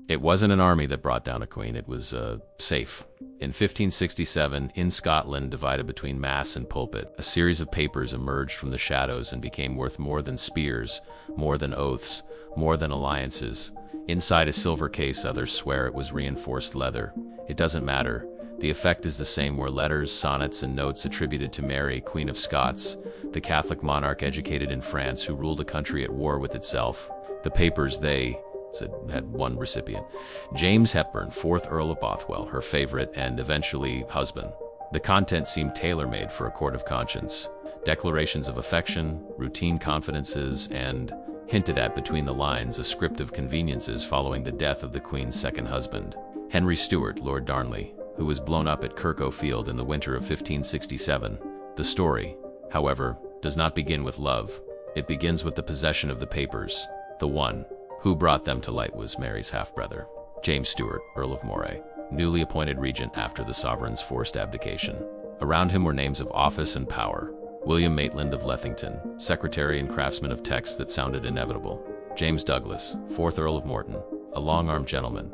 It wasn't an army that brought down a queen, it was safe. In 1567, in Scotland, divided between mass and pulpit, a series of papers emerged from the shadows and became worth more than spears, more than oaths, more than alliances. Inside a silver case, others swear it was reinforced leather. It doesn't matter. The effect is the same were letters, sonnets, and notes attributed to Mary, Queen of Scots, the Catholic monarch educated in France who ruled a country at war with itself. The papers had one recipient, James Hepburn, 4th Earl of Bothwell, her favorite and eventually husband. The content seemed tailor-made for a court of conscience. Declarations of affection, routine confidences, and, hinted at between the lines, a script of conveniences following the death of the Queen's second husband, Henry Stewart, Lord Darnley, who was blown up at Kirko Field in the winter of 1567. The story, however, does not begin with love. It begins with the possession of the papers. The one who brought them to light was Mary's half-brother, James Stewart, Earl of Moray, newly appointed regent after the sovereign's forced abdication. Around him were names of office and power. William Maitland of Lethington, secretary and craftsman of texts that sounded inevitable. James Douglas, 4th Earl of Morton, a long-armed gentleman.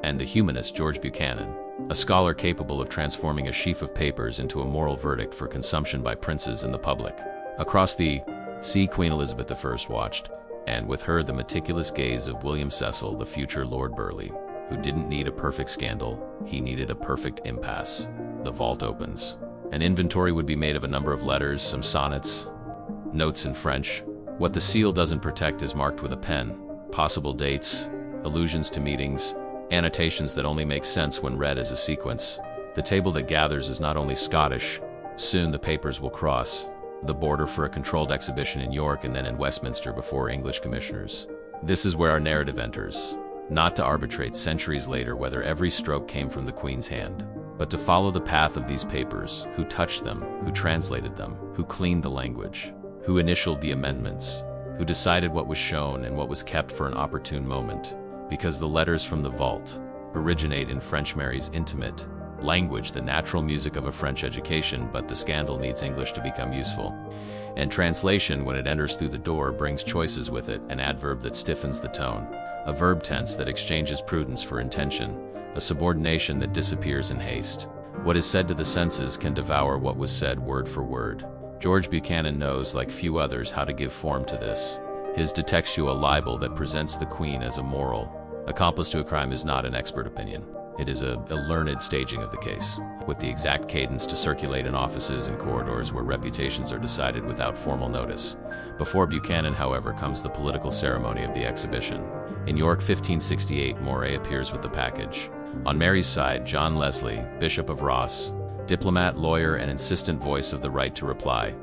And the humanist George Buchanan, a scholar capable of transforming a sheaf of papers into a moral verdict for consumption by princes and the public. Across the sea, Queen Elizabeth I watched, and with her the meticulous gaze of William Cecil, the future Lord Burleigh, who didn't need a perfect scandal, he needed a perfect impasse. The vault opens. An inventory would be made of a number of letters, some sonnets, notes in French. What the seal doesn't protect is marked with a pen, possible dates, allusions to meetings, annotations that only make sense when read as a sequence. The table that gathers is not only Scottish. Soon the papers will cross the border for a controlled exhibition in York and then in Westminster before English commissioners. This is where our narrative enters, not to arbitrate centuries later whether every stroke came from the Queen's hand, but to follow the path of these papers, who touched them, who translated them, who cleaned the language, who initialed the amendments, who decided what was shown and what was kept for an opportune moment. Because the letters from the vault originate in French Mary's intimate language, the natural music of a French education, but the scandal needs English to become useful. And translation, when it enters through the door, brings choices with it, an adverb that stiffens the tone, a verb tense that exchanges prudence for intention, a subordination that disappears in haste. What is said to the senses can devour what was said word for word. George Buchanan knows, like few others, how to give form to this. His de textuo libel that presents the Queen as a moral accomplice to a crime is not an expert opinion. It is a learned staging of the case, with the exact cadence to circulate in offices and corridors where reputations are decided without formal notice. Before Buchanan, however, comes the political ceremony of the exhibition. In York, 1568, Moray appears with the package. On Mary's side, John Lesley, Bishop of Ross, diplomat, lawyer, and insistent voice of the right to reply.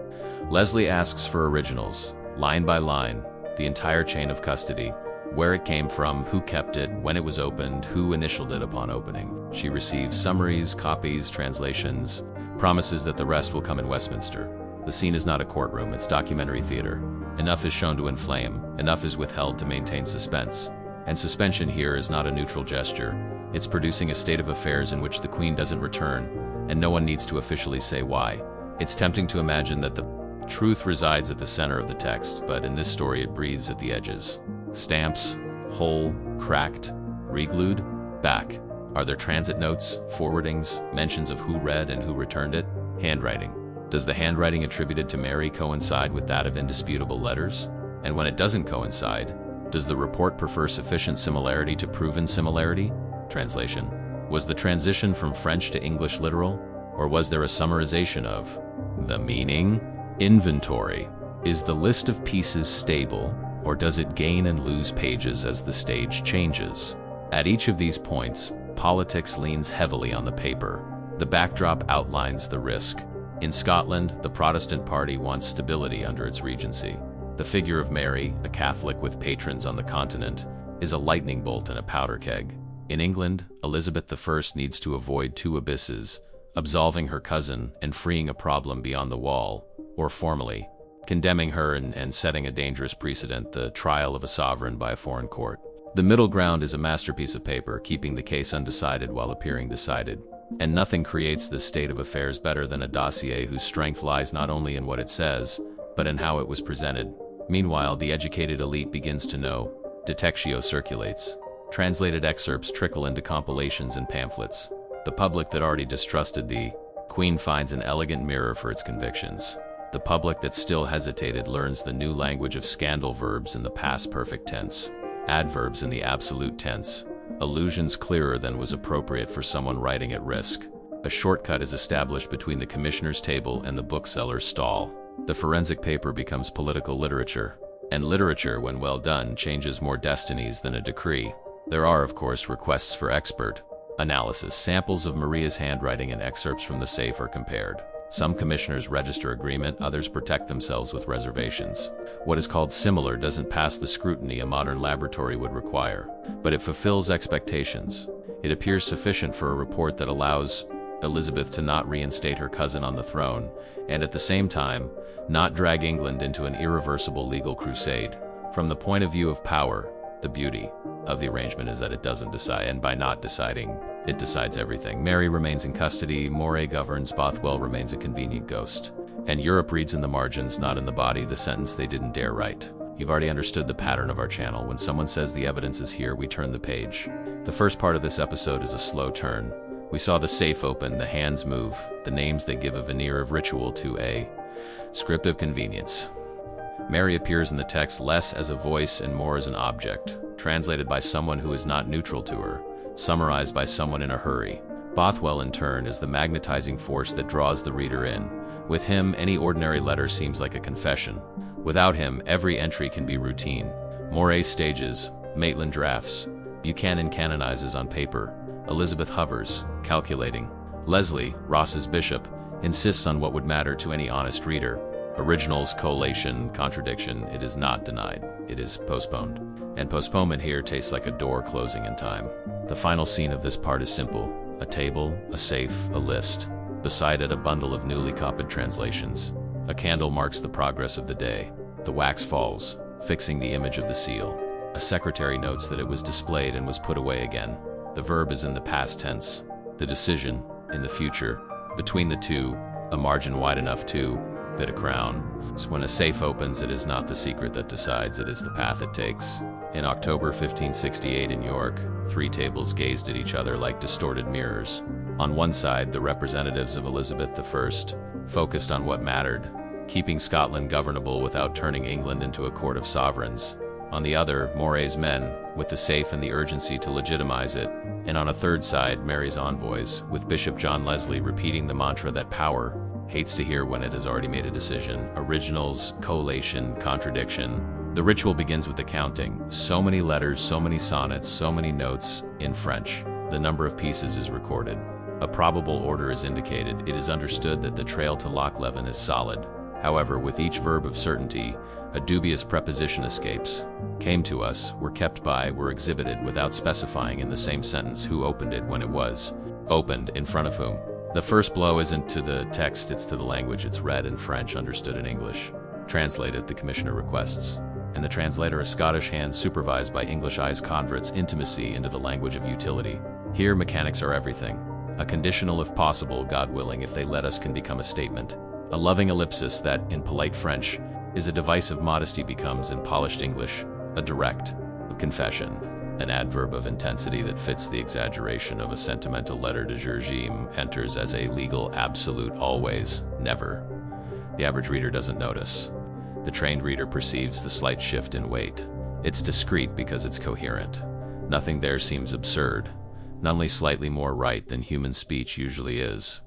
Lesley asks for originals, line by line, the entire chain of custody, where it came from, who kept it, when it was opened, who initialed it upon opening. She receives summaries, copies, translations, promises that the rest will come in Westminster. The scene is not a courtroom, it's documentary theater. Enough is shown to inflame, enough is withheld to maintain suspense. And suspension here is not a neutral gesture. It's producing a state of affairs in which the Queen doesn't return, and no one needs to officially say why. It's tempting to imagine that the truth resides at the center of the text, but in this story it breathes at the edges. Stamps, whole, cracked, reglued, back. Are there transit notes, forwardings, mentions of who read and who returned it? Handwriting. Does the handwriting attributed to Mary coincide with that of indisputable letters? And when it doesn't coincide, does the report prefer sufficient similarity to proven similarity? Translation. Was the transition from French to English literal, or was there a summarization of the meaning? Inventory. Is the list of pieces stable, or does it gain and lose pages as the stage changes? At each of these points, politics leans heavily on the paper. The backdrop outlines the risk. In Scotland, the Protestant party wants stability under its regency. The figure of Mary, a Catholic with patrons on the continent, is a lightning bolt in a powder keg. In England, Elizabeth I needs to avoid two abysses, absolving her cousin and freeing a problem beyond the wall, or formally condemning her and setting a dangerous precedent, the trial of a sovereign by a foreign court. The middle ground is a masterpiece of paper, keeping the case undecided while appearing decided. And nothing creates this state of affairs better than a dossier whose strength lies not only in what it says, but in how it was presented. Meanwhile, the educated elite begins to know. De textio circulates. Translated excerpts trickle into compilations and pamphlets. The public that already distrusted the Queen finds an elegant mirror for its convictions. The public that still hesitated learns the new language of scandal verbs in the past perfect tense, adverbs in the absolute tense, allusions clearer than was appropriate for someone writing at risk. A shortcut is established between the commissioner's table and the bookseller's stall. The forensic paper becomes political literature, and literature, when well done, changes more destinies than a decree. There are, of course, requests for expert analysis. Samples of Maria's handwriting and excerpts from the safe are compared. Some commissioners register agreement, others protect themselves with reservations. What is called similar doesn't pass the scrutiny a modern laboratory would require, but it fulfills expectations. It appears sufficient for a report that allows Elizabeth to not reinstate her cousin on the throne, and at the same time, not drag England into an irreversible legal crusade. From the point of view of power, the beauty of the arrangement is that it doesn't decide, and by not deciding, it decides everything. Mary remains in custody, Moray governs, Bothwell remains a convenient ghost. And Europe reads in the margins, not in the body, the sentence they didn't dare write. You've already understood the pattern of our channel. When someone says the evidence is here, we turn the page. The first part of this episode is a slow turn. We saw the safe open, the hands move, the names they give a veneer of ritual to a script of convenience. Mary appears in the text less as a voice and more as an object, translated by someone who is not neutral to her, summarized by someone in a hurry. Bothwell, in turn, is the magnetizing force that draws the reader in. With him, any ordinary letter seems like a confession. Without him, every entry can be routine. Moray stages, Maitland drafts, Buchanan canonizes on paper, Elizabeth hovers, calculating. Lesley, Ross's bishop, insists on what would matter to any honest reader. Originals, collation, contradiction, it is not denied, it is postponed. And postponement here tastes like a door closing in time. The final scene of this part is simple. A table, a safe, a list. Beside it, a bundle of newly copied translations. A candle marks the progress of the day. The wax falls, fixing the image of the seal. A secretary notes that it was displayed and was put away again. The verb is in the past tense. The decision, in the future. Between the two, a margin wide enough to fit a crown. So when a safe opens, it is not the secret that decides, it is the path it takes. In October 1568 in York, three tables gazed at each other like distorted mirrors. On one side, the representatives of Elizabeth I focused on what mattered, keeping Scotland governable without turning England into a court of sovereigns. On the other, Moray's men, with the safe and the urgency to legitimize it. And on a third side, Mary's envoys, with Bishop John Lesley repeating the mantra that power hates to hear when it has already made a decision. Originals, collation, contradiction. The ritual begins with the counting. So many letters, so many sonnets, so many notes in French. The number of pieces is recorded. A probable order is indicated. It is understood that the trail to Loch Leven is solid. However, with each verb of certainty, a dubious preposition escapes. Came to us, were kept by, were exhibited, without specifying in the same sentence who opened it when it was opened, in front of whom. The first blow isn't to the text, it's to the language. It's read in French, understood in English. Translated, the commissioner requests. And the translator, a Scottish hand supervised by English eyes, converts intimacy into the language of utility. Here, mechanics are everything. A conditional, if possible, God willing, if they let us, can become a statement. A loving ellipsis that, in polite French, is a device of modesty becomes, in polished English, a direct of confession. An adverb of intensity that fits the exaggeration of a sentimental letter de Georgime enters as a legal absolute always, never. The average reader doesn't notice. The trained reader perceives the slight shift in weight. It's discreet because it's coherent. Nothing there seems absurd, only slightly more right than human speech usually is.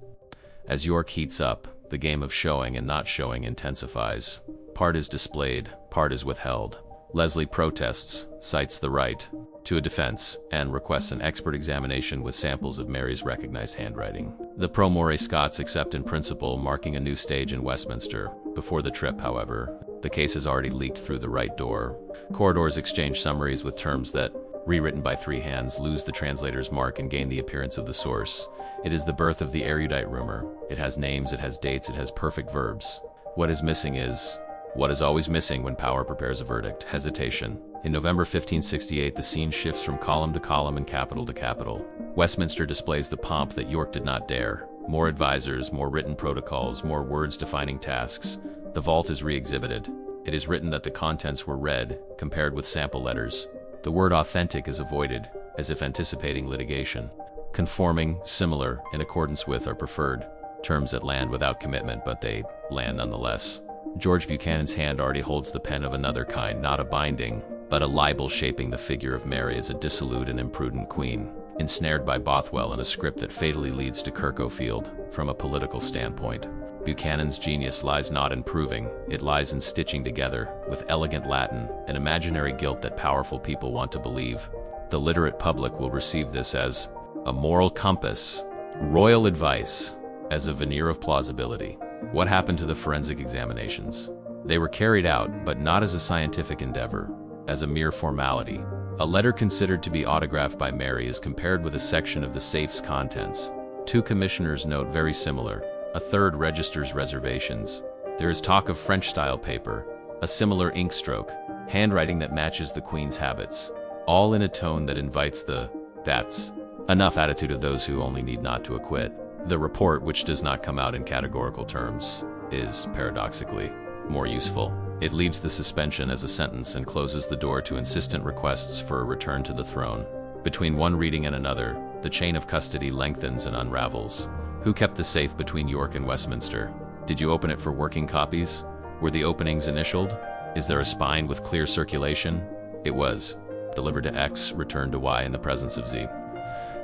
As York heats up, the game of showing and not showing intensifies. Part is displayed, part is withheld. Lesley protests, cites the right to a defense, and requests an expert examination with samples of Mary's recognized handwriting. The pro-Moray Scots accept in principle, marking a new stage in Westminster. Before the trip, however, the case has already leaked through the right door. Corridors exchange summaries with terms that, rewritten by three hands, lose the translator's mark and gain the appearance of the source. It is the birth of the erudite rumor. It has names, it has dates, it has perfect verbs. What is missing is what is always missing when power prepares a verdict: hesitation. In November 1568, the scene shifts from column to column and capital to capital. Westminster displays the pomp that York did not dare. More advisors, more written protocols, more words defining tasks. The vault is re-exhibited. It is written that the contents were read, compared with sample letters. The word authentic is avoided, as if anticipating litigation. Conforming, similar, in accordance with are preferred. Terms that land without commitment, but they land nonetheless. George Buchanan's hand already holds the pen of another kind, not a binding, but a libel shaping the figure of Mary as a dissolute and imprudent queen, ensnared by Bothwell in a script that fatally leads to Kirkhofield. From a political standpoint, Buchanan's genius lies not in proving, it lies in stitching together, with elegant Latin, an imaginary guilt that powerful people want to believe. The literate public will receive this as a moral compass, royal advice, as a veneer of plausibility. What happened to the forensic examinations? They were carried out, but not as a scientific endeavor, as a mere formality. A letter considered to be autographed by Mary is compared with a section of the safe's contents. Two commissioners note very similar. A third registers reservations. There is talk of French-style paper, a similar ink stroke, handwriting that matches the Queen's habits, all in a tone that invites the "that's enough" attitude of those who only need not to acquit. The report, which does not come out in categorical terms, is, paradoxically, more useful. It leaves the suspension as a sentence and closes the door to insistent requests for a return to the throne. Between one reading and another, the chain of custody lengthens and unravels. Who kept the safe between York and Westminster? Did you open it for working copies? Were the openings initialed? Is there a spine with clear circulation? It was. Delivered to X, returned to Y in the presence of Z.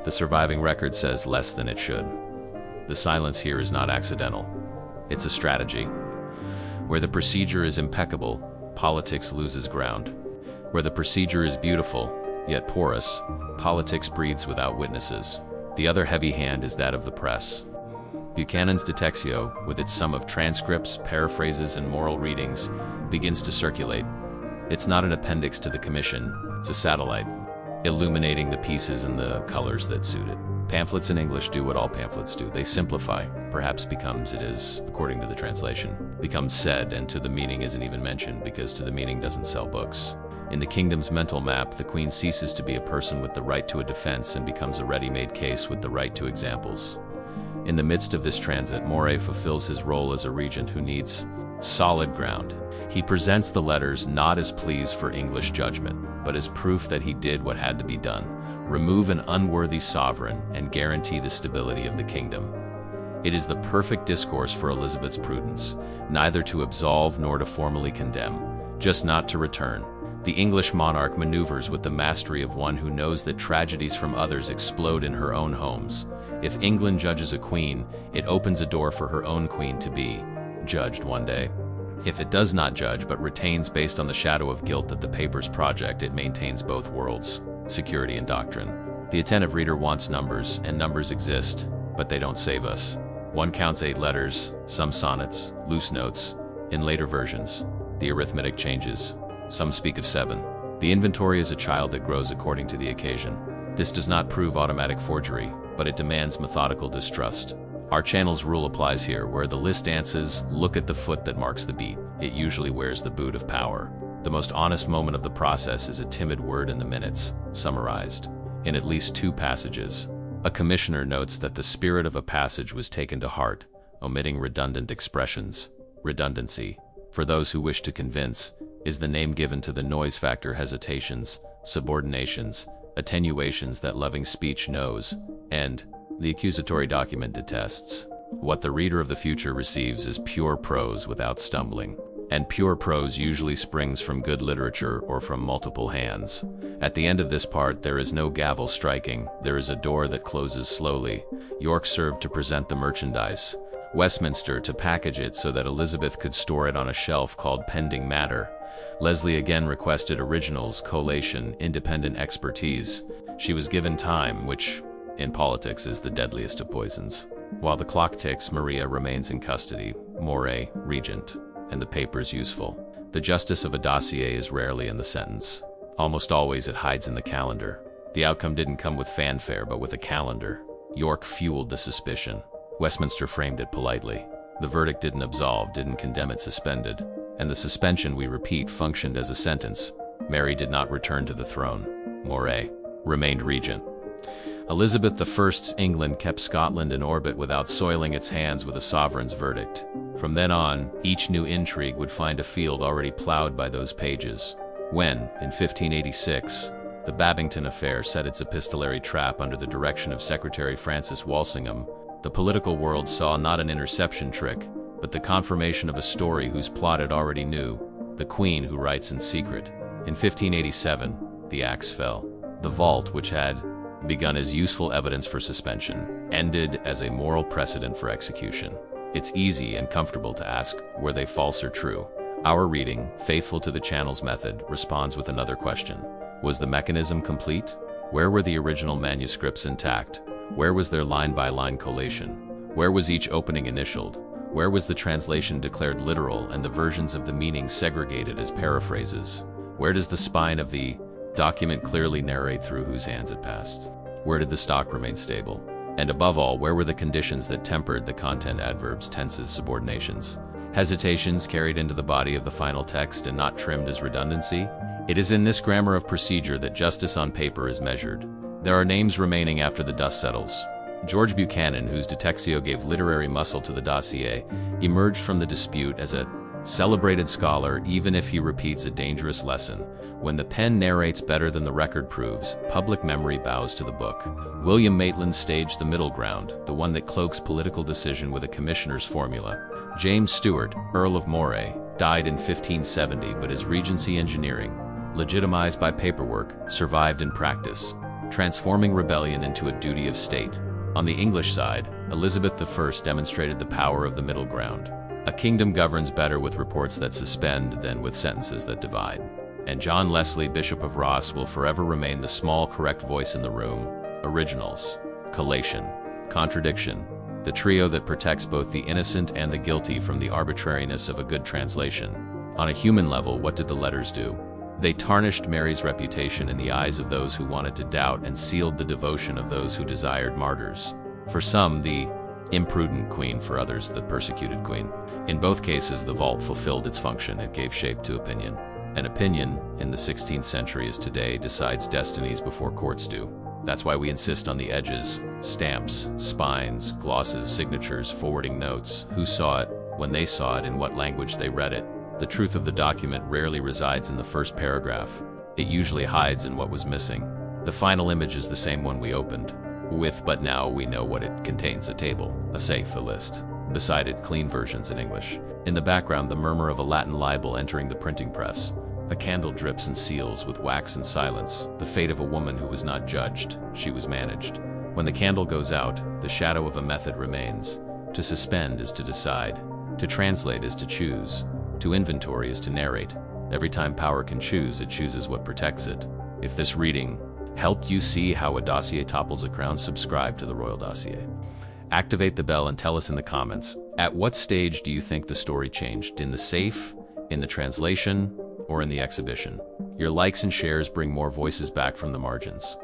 The surviving record says less than it should. The silence here is not accidental. It's a strategy. Where the procedure is impeccable, politics loses ground. Where the procedure is beautiful, yet porous, politics breathes without witnesses. The other heavy hand is that of the press. Buchanan's Detexio, with its sum of transcripts, paraphrases, and moral readings, begins to circulate. It's not an appendix to the commission, it's a satellite, illuminating the pieces and the colors that suit it. Pamphlets in English do what all pamphlets do. They simplify, perhaps becomes it is, according to the translation, becomes said, and to the meaning isn't even mentioned, because to the meaning doesn't sell books. In the kingdom's mental map, the Queen ceases to be a person with the right to a defense and becomes a ready-made case with the right to examples. In the midst of this transit, Moray fulfills his role as a regent who needs solid ground. He presents the letters not as pleas for English judgment, but as proof that he did what had to be done: remove an unworthy sovereign and guarantee the stability of the kingdom. It is the perfect discourse for Elizabeth's prudence, neither to absolve nor to formally condemn, just not to return. The English monarch maneuvers with the mastery of one who knows that tragedies from others explode in her own homes. If England judges a queen, it opens a door for her own queen to be judged one day. If it does not judge but retains based on the shadow of guilt that the papers project, it maintains both worlds, security and doctrine. The attentive reader wants numbers, and numbers exist, but they don't save us. One counts 8 letters, some sonnets, loose notes. In later versions, the arithmetic changes. Some speak of 7. The inventory is a child that grows according to the occasion. This does not prove automatic forgery, but it demands methodical distrust. Our channel's rule applies here, where the list answers, look at the foot that marks the beat. It usually wears the boot of power. The most honest moment of the process is a timid word in the minutes, summarized. In at least 2 passages, a commissioner notes that the spirit of a passage was taken to heart, omitting redundant expressions. Redundancy, for those who wish to convince, is the name given to the noise factor hesitations, subordinations, attenuations that loving speech knows, and the accusatory document detests. What the reader of the future receives is pure prose without stumbling, and pure prose usually springs from good literature or from multiple hands. At the end of this part, there is no gavel striking, there is a door that closes slowly. York served to present the merchandise, Westminster to package it so that Elizabeth could store it on a shelf called pending matter. Lesley again requested originals, collation, independent expertise. She was given time, which, in politics, is the deadliest of poisons. While the clock ticks, Maria remains in custody, Moray, regent, and the papers useful. The justice of a dossier is rarely in the sentence. Almost always it hides in the calendar. The outcome didn't come with fanfare, but with a calendar. York fueled the suspicion. Westminster framed it politely. The verdict didn't absolve, didn't condemn it, suspended. And the suspension, we repeat, functioned as a sentence. Mary did not return to the throne. Moray remained regent. Elizabeth I's England kept Scotland in orbit without soiling its hands with a sovereign's verdict. From then on, each new intrigue would find a field already plowed by those pages. When, in 1586, The Babington affair set its epistolary trap under the direction of Secretary Francis Walsingham. The political world saw not an interception trick, but the confirmation of a story whose plot it already knew, the Queen who writes in secret. In 1587, the axe fell. The vault, which had begun as useful evidence for suspension, ended as a moral precedent for execution. It's easy and comfortable to ask, were they false or true? Our reading, faithful to the channel's method, responds with another question. Was the mechanism complete? Where were the original manuscripts intact? Where was their line-by-line collation? Where was each opening initialed? Where was the translation declared literal and the versions of the meaning segregated as paraphrases? Where does the spine of the document clearly narrate through whose hands it passed? Where did the stock remain stable? And above all, where were the conditions that tempered the content, adverbs, tenses, subordinations? Hesitations carried into the body of the final text and not trimmed as redundancy? It is in this grammar of procedure that justice on paper is measured. There are names remaining after the dust settles. George Buchanan, whose Detextio gave literary muscle to the dossier, emerged from the dispute as a celebrated scholar, even if he repeats a dangerous lesson. When the pen narrates better than the record proves, public memory bows to the book. William Maitland staged the middle ground, the one that cloaks political decision with a commissioner's formula. James Stewart, Earl of Moray, died in 1570, but his Regency engineering, legitimized by paperwork, survived in practice, transforming rebellion into a duty of state. On the English side, Elizabeth I demonstrated the power of the middle ground. A kingdom governs better with reports that suspend than with sentences that divide. And John Lesley, Bishop of Ross, will forever remain the small, correct voice in the room. Originals, collation, contradiction, the trio that protects both the innocent and the guilty from the arbitrariness of a good translation. On a human level, what did the letters do? They tarnished Mary's reputation in the eyes of those who wanted to doubt and sealed the devotion of those who desired martyrs. For some, the imprudent queen; for others, the persecuted queen. In both cases, the vault fulfilled its function. It gave shape to opinion. An opinion, in the 16th century as today, decides destinies before courts do. That's why we insist on the edges, stamps, spines, glosses, signatures, forwarding notes, who saw it, when they saw it, in what language they read it. The truth of the document rarely resides in the first paragraph. It usually hides in what was missing. The final image is the same one we opened with, but now we know what it contains: a table, a safe, a list. Beside it, clean versions in English. In the background, the murmur of a Latin libel entering the printing press. A candle drips and seals with wax and silence, the fate of a woman who was not judged, she was managed. When the candle goes out, the shadow of a method remains. To suspend is to decide. To translate is to choose. To inventory is to narrate. Every time power can choose, it chooses what protects it. If this reading helped you see how a dossier topples a crown, subscribe to the Royal Dossier. Activate the bell and tell us in the comments, at what stage do you think the story changed? In the safe, in the translation, or in the exhibition? Your likes and shares bring more voices back from the margins.